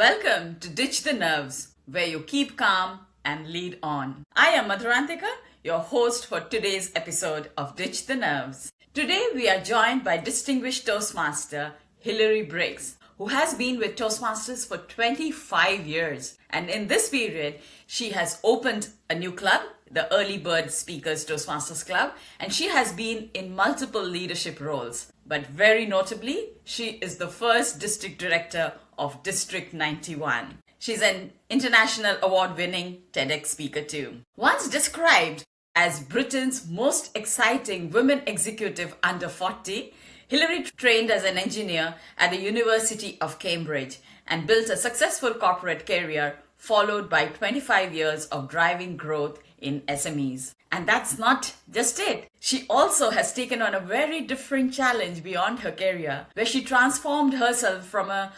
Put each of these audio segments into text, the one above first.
Welcome to Ditch the Nerves, where you keep calm and lead on. I am Madhurantika, your host for today's episode of Ditch the Nerves. Today we are joined by distinguished Toastmaster Hilary Briggs, who has been with Toastmasters for 25 years. And in this period, she has opened a new club, the Early Bird Speakers Toastmasters Club, and she has been in multiple leadership roles. But very notably, she is the first district director of District 91. She's an international award-winning TEDx speaker too. Once described as Britain's most exciting women executive under 40, Hilary trained as an engineer at the University of Cambridge and built a successful corporate career followed by 25 years of driving growth in SMEs. And that's not just it. She also has taken on a very different challenge beyond her career, where she transformed herself from a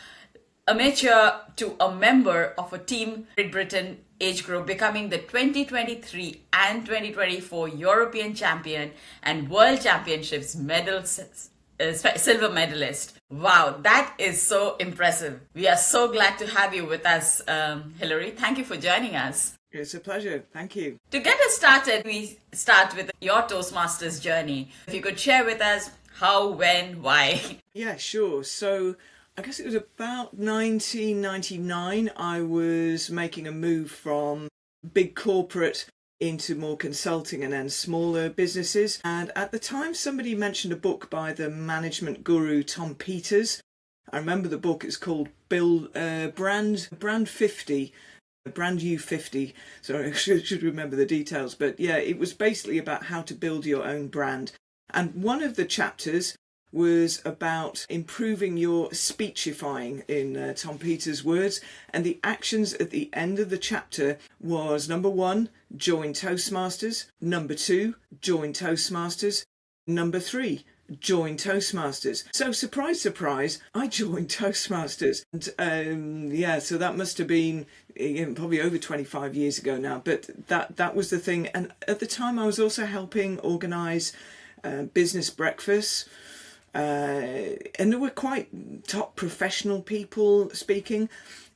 amateur to a member of a Team Great Britain age group, becoming the 2023 and 2024 European champion and World Championships silver medalist. Wow, that is so impressive. We are so glad to have you with us, Hilary. Thank you for joining us. It's a pleasure. Thank you. To get us started, we start with your Toastmasters journey. If you could share with us how, when, why. Yeah, sure. So I guess it was about 1999. I was making a move from big corporate into more consulting and then smaller businesses. And at the time, somebody mentioned a book by the management guru Tom Peters. I remember the book. It's called Brand 50. Brand U 50. Sorry, I should remember the details. But yeah, it was basically about how to build your own brand. And one of the chapters was about improving your speechifying, in Tom Peters' words. And the actions at the end of the chapter was, number 1, join Toastmasters. Number 2, join Toastmasters. Number 3, join Toastmasters. So surprise, surprise, I joined Toastmasters. And so that must have been probably over 25 years ago now. But that was the thing. And at the time I was also helping organise business breakfasts. And there were quite top professional people speaking.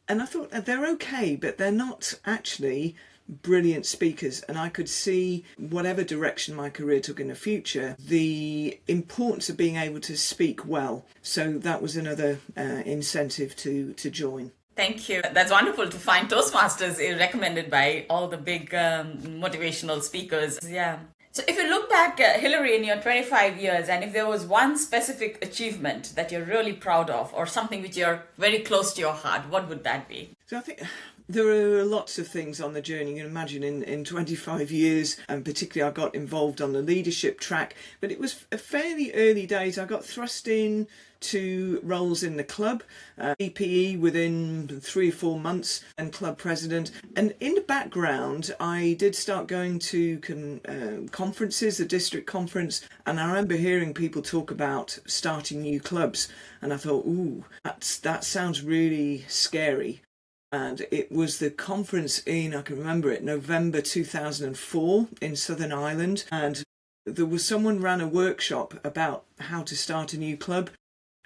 And I thought they're okay, but they're not actually brilliant speakers. And I could see, whatever direction my career took in the future, the importance of being able to speak well. So that was another incentive to join. Thank you. That's wonderful to find Toastmasters recommended by all the big motivational speakers. Yeah. So if you look back, Hilary, in your 25 years, and if there was one specific achievement that you're really proud of, or something which you're very close to your heart, what would that be? So I think there are lots of things on the journey. You can imagine in 25 years, and particularly I got involved on the leadership track, but it was a fairly early days. I got thrust in to roles in the club, EPE within 3 or 4 months, and club president. And in the background, I did start going to conferences, the district conference, and I remember hearing people talk about starting new clubs. And I thought, ooh, that sounds really scary. And it was the conference in, I can remember it, November 2004 in Southern Ireland. And there was someone ran a workshop about how to start a new club.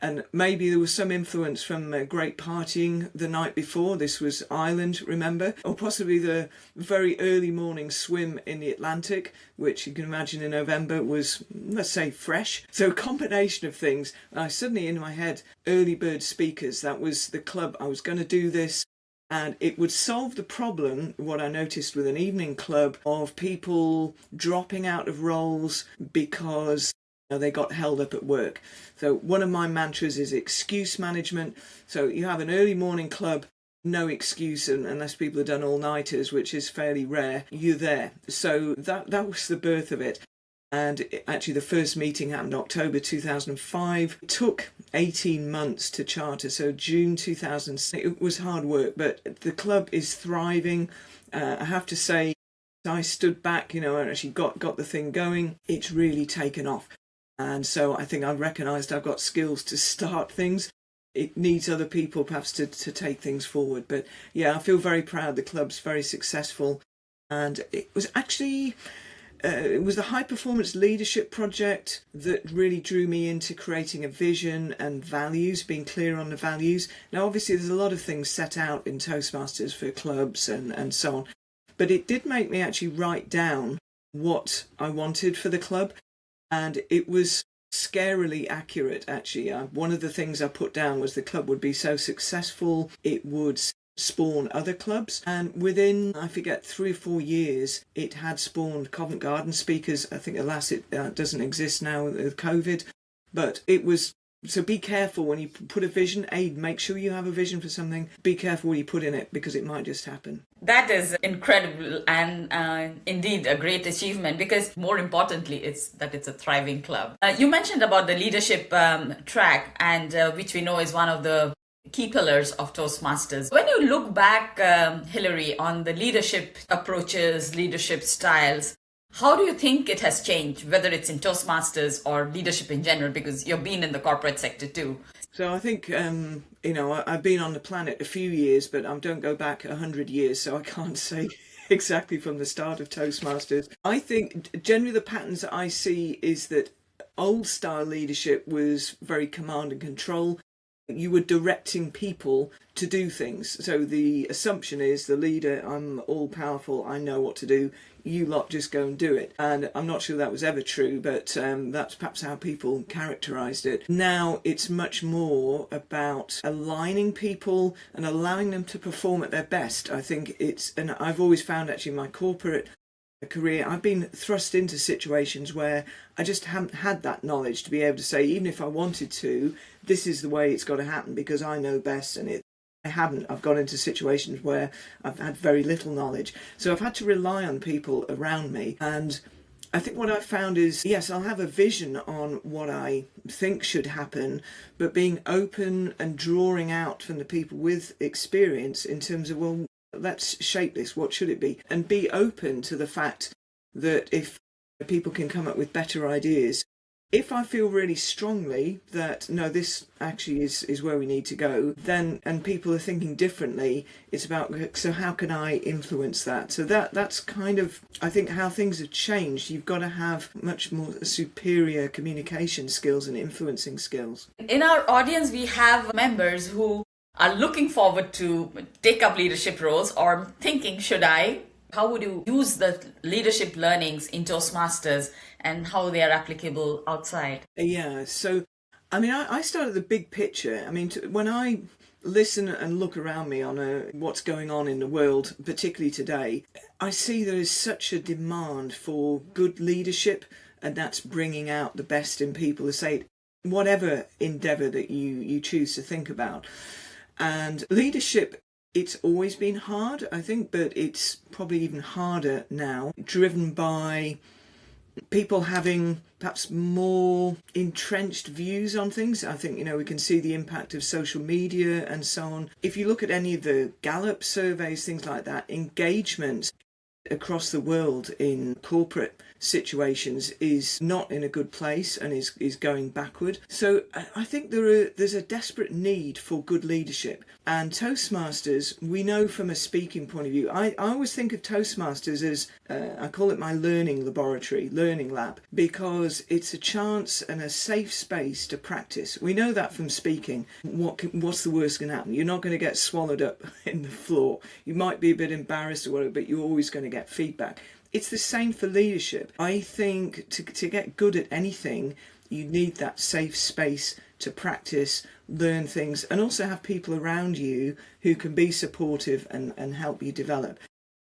And maybe there was some influence from great partying the night before. This was Ireland, remember? Or possibly the very early morning swim in the Atlantic, which you can imagine in November was, let's say, fresh. So a combination of things. I suddenly, in my head, Early Bird Speakers, that was the club. I was going to do this. And it would solve the problem, what I noticed with an evening club, of people dropping out of roles because they got held up at work. So one of my mantras is excuse management. So you have an early morning club, no excuse, unless people have done all-nighters, which is fairly rare, you're there. So that was the birth of it. And actually the first meeting happened October 2005. It took 18 months to charter, so June 2006. It was hard work, but the club is thriving. I have to say, I stood back, and actually got the thing going. It's really taken off. And so I think I've recognised I've got skills to start things. It needs other people perhaps to take things forward. But yeah, I feel very proud. The club's very successful. And it was actually it was the high performance leadership project that really drew me into creating a vision and values, being clear on the values. Now, obviously, there's a lot of things set out in Toastmasters for clubs and so on, but it did make me actually write down what I wanted for the club, and it was scarily accurate, actually. One of the things I put down was the club would be so successful, it would spawn other clubs, and within, I forget, 3 or 4 years it had spawned Covent Garden Speakers. I think alas it doesn't exist now with COVID, but it was. So be careful when you put a vision. Make sure you have a vision for something. Be careful what you put in it, because it might just happen. That is incredible, and indeed a great achievement, because more importantly, it's a thriving club. You mentioned about the leadership track, and which we know is one of the key pillars of Toastmasters. When you look back, Hilary, on the leadership approaches, leadership styles, how do you think it has changed, whether it's in Toastmasters or leadership in general, because you've been in the corporate sector too? So I think, I've been on the planet a few years, but I don't go back 100 years, so I can't say exactly from the start of Toastmasters. I think generally the patterns that I see is that old style leadership was very command and control. You were directing people to do things. So the assumption is the leader, I'm all powerful, I know what to do, you lot just go and do it. And I'm not sure that was ever true, but that's perhaps how people characterised it. Now it's much more about aligning people and allowing them to perform at their best. I think and I've always found actually in my corporate career, I've been thrust into situations where I just haven't had that knowledge to be able to say, even if I wanted to, this is the way it's got to happen because I know best. And I haven't. I've got into situations where I've had very little knowledge. So I've had to rely on people around me. And I think what I've found is, yes, I'll have a vision on what I think should happen, but being open and drawing out from the people with experience in terms of, well, let's shape this, what should it be? And be open to the fact that if people can come up with better ideas, if I feel really strongly that, no, this actually is where we need to go, then, and people are thinking differently, it's about, so how can I influence that? So that's kind of, I think, how things have changed. You've got to have much more superior communication skills and influencing skills. In our audience, we have members who are looking forward to take up leadership roles or thinking, should I? How would you use the leadership learnings in Toastmasters and how they are applicable outside? Yeah, so, I start at the big picture. When I listen and look around me on what's going on in the world, particularly today, I see there is such a demand for good leadership, and that's bringing out the best in people, to say whatever endeavour that you choose to think about. And leadership, it's always been hard, I think, but it's probably even harder now, driven by people having perhaps more entrenched views on things. I think, we can see the impact of social media and so on. If you look at any of the Gallup surveys, things like that, engagement across the world in corporate situations is not in a good place and is going backward. So I think there's a desperate need for good leadership. And Toastmasters, we know from a speaking point of view, I always think of Toastmasters as, I call it my learning laboratory, learning lab, because it's a chance and a safe space to practice. We know that from speaking. What's the worst going to happen? You're not going to get swallowed up in the floor. You might be a bit embarrassed or whatever, but you're always going to get feedback. It's the same for leadership. I think to get good at anything, you need that safe space to practice, learn things, and also have people around you who can be supportive and help you develop.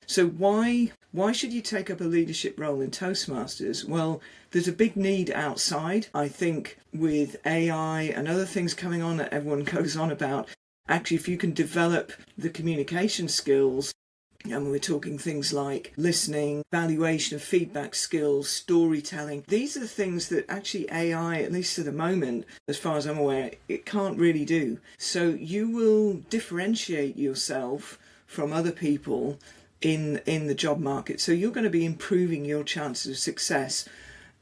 So why should you take up a leadership role in Toastmasters? Well, there's a big need outside. I think with AI and other things coming on that everyone goes on about, actually if you can develop the communication skills, and we're talking things like listening, valuation of feedback skills, storytelling. These are the things that actually AI, at least at the moment, as far as I'm aware, it can't really do. So you will differentiate yourself from other people in the job market. So you're going to be improving your chances of success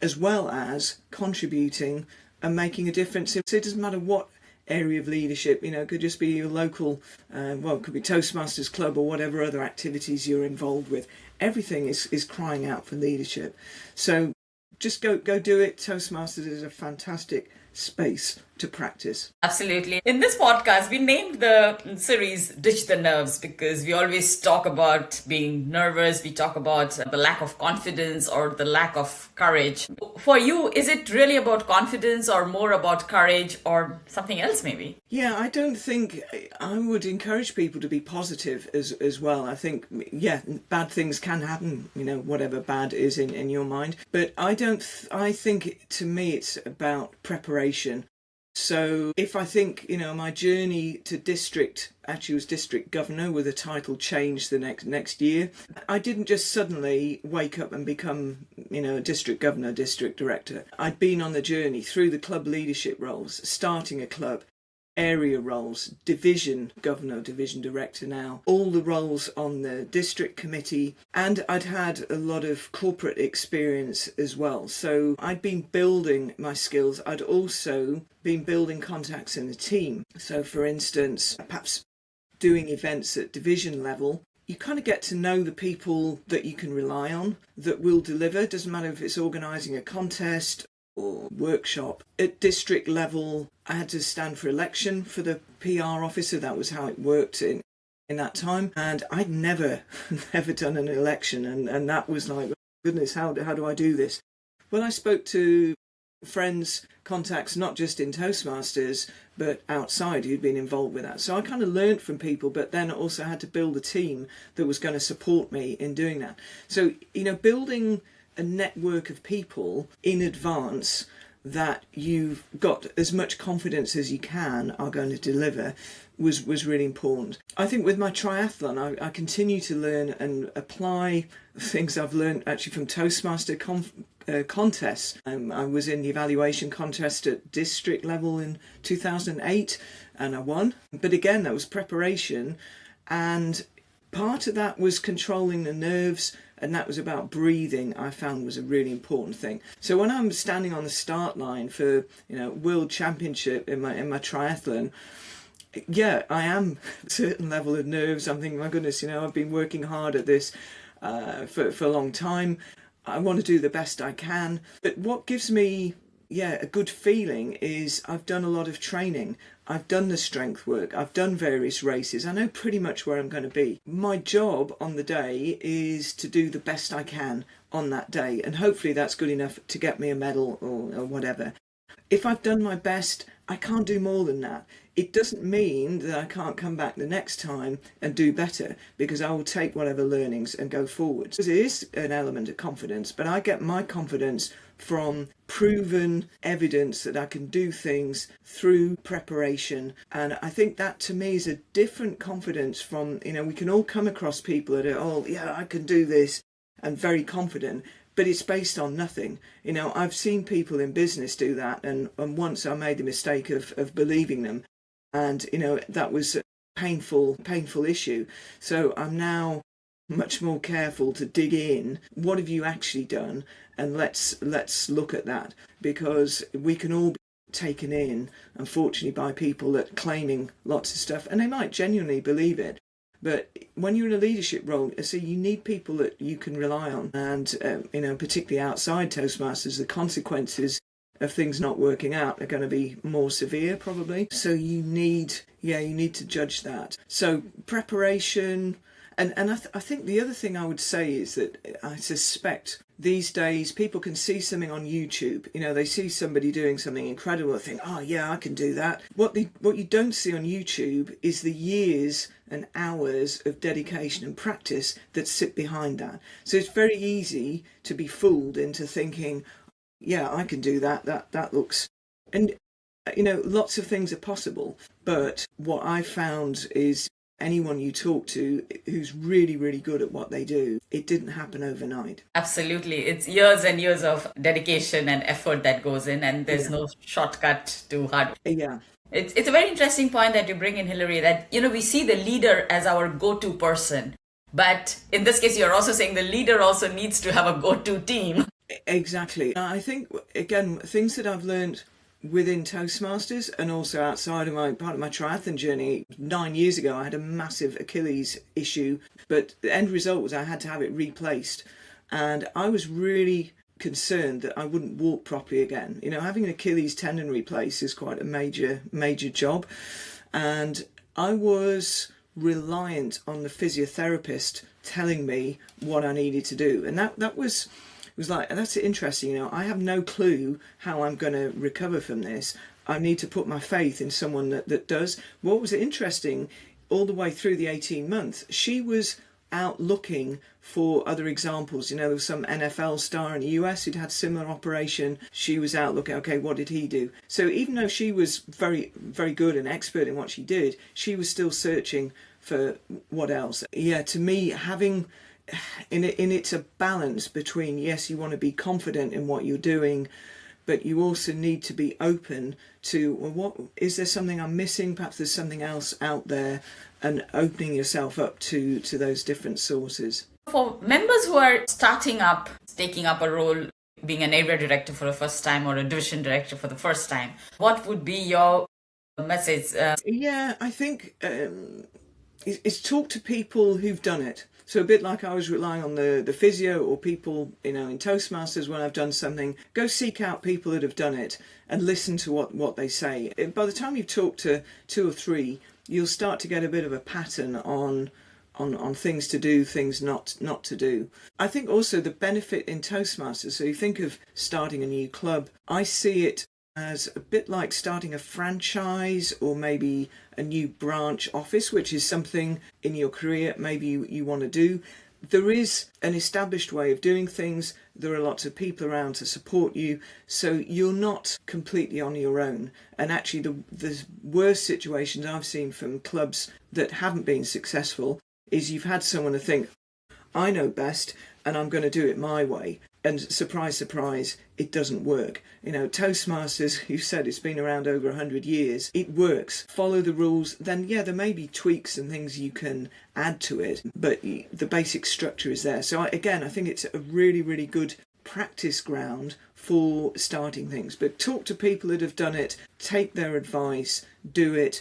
as well as contributing and making a difference. So it doesn't matter what area of leadership, it could just be your local, it could be Toastmasters Club or whatever other activities you're involved with. everything is crying out for leadership. So just go do it. Toastmasters is a fantastic space to practice. Absolutely. In this podcast, we named the series Ditch the Nerves because we always talk about being nervous. We talk about the lack of confidence or the lack of courage. For you, is it really about confidence or more about courage or something else maybe? Yeah, I don't think I would encourage people to be positive as well. I think, yeah, bad things can happen, whatever bad is in your mind. But I think to me it's about preparation. So if I think, my journey to actually was district governor with a title change the next year, I didn't just suddenly wake up and become, district governor, district director. I'd been on the journey through the club leadership roles, starting a club, area roles, division governor, division director now, all the roles on the district committee, and I'd had a lot of corporate experience as well. So I'd been building my skills. I'd also been building contacts in the team. So for instance, perhaps doing events at division level, you kind of get to know the people that you can rely on, that will deliver. Doesn't matter if it's organising a contest or workshop. At district level, I had to stand for election for the PR officer. That was how it worked in that time. And I'd never done an election. And that was like, goodness, how do I do this? Well, I spoke to friends, contacts, not just in Toastmasters, but outside who'd been involved with that. So I kind of learned from people, but then also had to build a team that was going to support me in doing that. So, building a network of people in advance that you've got as much confidence as you can are going to deliver was really important. I think with my triathlon, I continue to learn and apply things I've learned actually from Toastmaster contests. I was in the evaluation contest at district level in 2008 and I won. But again, that was preparation, and part of that was controlling the nerves, and that was about breathing. I found was a really important thing. So when I'm standing on the start line for world championship in my triathlon, yeah, I am a certain level of nerves. I'm thinking, my goodness, I've been working hard at this for a long time. I want to do the best I can. But what gives me a good feeling is I've done a lot of training. I've done the strength work. I've done various races. I know pretty much where I'm going to be. My job on the day is to do the best I can on that day. And hopefully that's good enough to get me a medal or whatever. If I've done my best, I can't do more than that. It doesn't mean that I can't come back the next time and do better, because I will take whatever learnings and go forward. Because it is an element of confidence, but I get my confidence from proven evidence that I can do things through preparation. And I think that to me is a different confidence from, we can all come across people that are, I can do this, and very confident. But it's based on nothing. I've seen people in business do that, and once I made the mistake of believing them, and that was a painful issue. So I'm now much more careful to dig in. What have you actually done? And let's look at that, because we can all be taken in, unfortunately, by people that are claiming lots of stuff, and they might genuinely believe it. But when you're in a leadership role, so you need people that you can rely on. And, particularly outside Toastmasters, the consequences of things not working out are going to be more severe, probably. So you need to judge that. So preparation. And I think the other thing I would say is that I suspect these days people can see something on YouTube. They see somebody doing something incredible. They think, oh yeah, I can do that. What you don't see on YouTube is the years and hours of dedication and practice that sit behind that. So it's very easy to be fooled into thinking, yeah, I can do that. That looks... And, lots of things are possible. But what I found is anyone you talk to who's really, really good at what they do, it didn't happen overnight. Absolutely. It's years and years of dedication and effort that goes in, and there's no shortcut to hard work. Yeah. It's a very interesting point that you bring in, Hilary, that, we see the leader as our go-to person. But in this case, you're also saying the leader also needs to have a go-to team. Exactly. I think, again, things that I've learned within Toastmasters and also outside of part of my triathlon journey. 9 years ago, I had a massive Achilles issue, but the end result was I had to have it replaced. And I was really concerned that I wouldn't walk properly again. Having an Achilles tendon replaced is quite a major job. And I was reliant on the physiotherapist telling me what I needed to do. And that was like, that's interesting. I have no clue how I'm going to recover from this. I need to put my faith in someone that does. What was interesting, all the way through the 18 months, she was out looking for other examples. There was some NFL star in the US who'd had similar operation. She was out looking, okay, what did he do? So even though she was very, very good and expert in what she did, she was still searching for what else. Yeah, to me, having it's a balance between, yes, you want to be confident in what you're doing, but you also need to be open to, well, what is there something I'm missing? Perhaps there's something else out there, and opening yourself up to those different sources. For members who are starting up, taking up a role, being an area director for the first time or a division director for the first time, what would be your message? Yeah, I think it's talk to people who've done it. So a bit like I was relying on the physio or people, in Toastmasters when I've done something, go seek out people that have done it and listen to what they say. By the time you've talked to 2 or 3, you'll start to get a bit of a pattern on things to do, things not to do. I think also the benefit in Toastmasters, so you think of starting a new club, I see it as a bit like starting a franchise or maybe a new branch office, which is something in your career maybe you want to do. There is an established way of doing things. There are lots of people around to support you, so you're not completely on your own. And actually the worst situations I've seen from clubs that haven't been successful is you've had someone to think, I know best and I'm going to do it my way. And surprise, surprise, it doesn't work. Toastmasters, you said it's been around over 100 years. It works. Follow the rules. Then, yeah, there may be tweaks and things you can add to it, but the basic structure is there. So, I think it's a really, really good practice ground for starting things. But talk to people that have done it, take their advice, do it.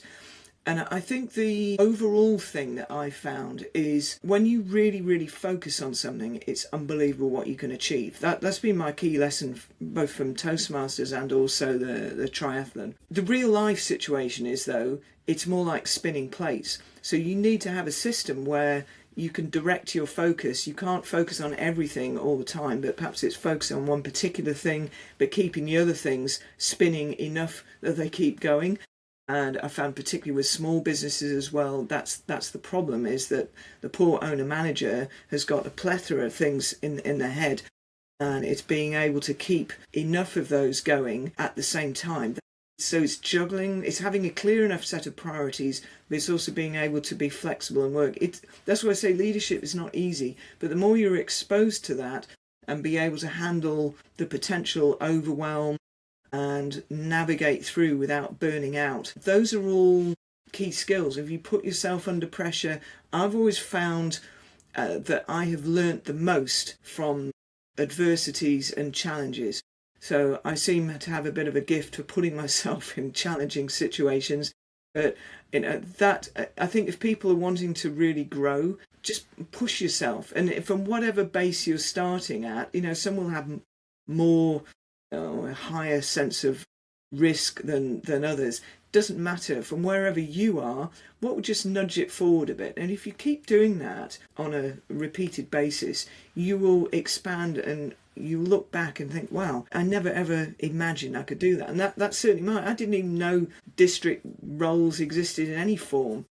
And I think the overall thing that I found is when you really, really focus on something, it's unbelievable what you can achieve. That's been my key lesson, both from Toastmasters and also the triathlon. The real life situation is, though, it's more like spinning plates. So you need to have a system where you can direct your focus. You can't focus on everything all the time, but perhaps it's focusing on one particular thing, but keeping the other things spinning enough that they keep going. And I found particularly with small businesses as well, that's the problem, is that the poor owner-manager has got a plethora of things in their head, and it's being able to keep enough of those going at the same time. So it's juggling, it's having a clear enough set of priorities, but it's also being able to be flexible and work. That's why I say leadership is not easy, but the more you're exposed to that and be able to handle the potential overwhelm and navigate through without burning out. Those are all key skills. If you put yourself under pressure, I've always found that I have learnt the most from adversities and challenges. So I seem to have a bit of a gift for putting myself in challenging situations. But that I think if people are wanting to really grow, just push yourself. And from whatever base you're starting at, some will have more a higher sense of risk than others. Doesn't matter. From wherever you are, what would just nudge it forward a bit? And if you keep doing that on a repeated basis, you will expand and you look back and think, wow, I never ever imagined I could do that. And that's certainly mine. I didn't even know district roles existed in any form.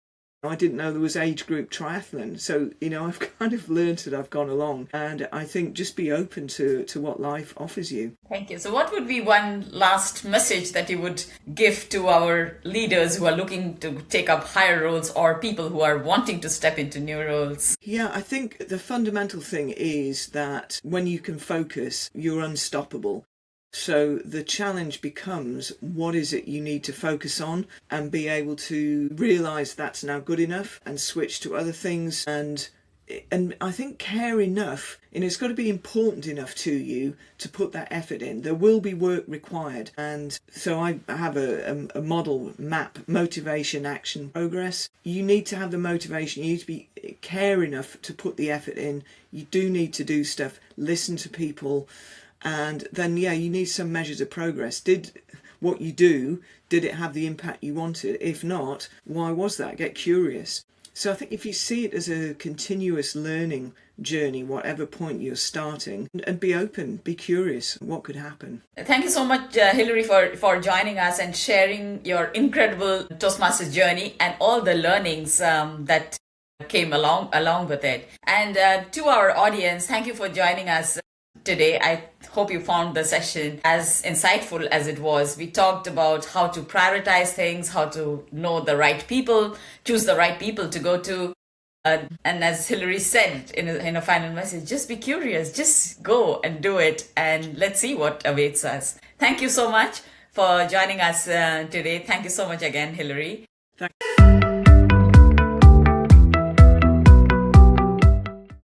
I didn't know there was age group triathlon. So, I've kind of learned it, I've gone along. And I think just be open to what life offers you. Thank you. So what would be one last message that you would give to our leaders who are looking to take up higher roles or people who are wanting to step into new roles? Yeah, I think the fundamental thing is that when you can focus, you're unstoppable. So the challenge becomes, what is it you need to focus on, and be able to realise that's now good enough and switch to other things. And and I think care enough, it's got to be important enough to you to put that effort in. There will be work required. And so I have a model map: motivation, action, progress. You need to have the motivation. You need to be care enough to put the effort in. You do need to do stuff, listen to people, and then, you need some measures of progress. Did what you do, did it have the impact you wanted? If not, why was that? Get curious. So I think if you see it as a continuous learning journey, whatever point you're starting, and be open, be curious, what could happen. Thank you so much, Hilary, for joining us and sharing your incredible Toastmasters journey and all the learnings that came along with it. And to our audience, thank you for joining us today. I hope you found the session as insightful as it was. We talked about how to prioritize things, how to know the right people, choose the right people to go to. And as Hilary said in a final message, just be curious, just go and do it, and let's see what awaits us. Thank you so much for joining us today. Thank you so much again, Hilary. Thank you.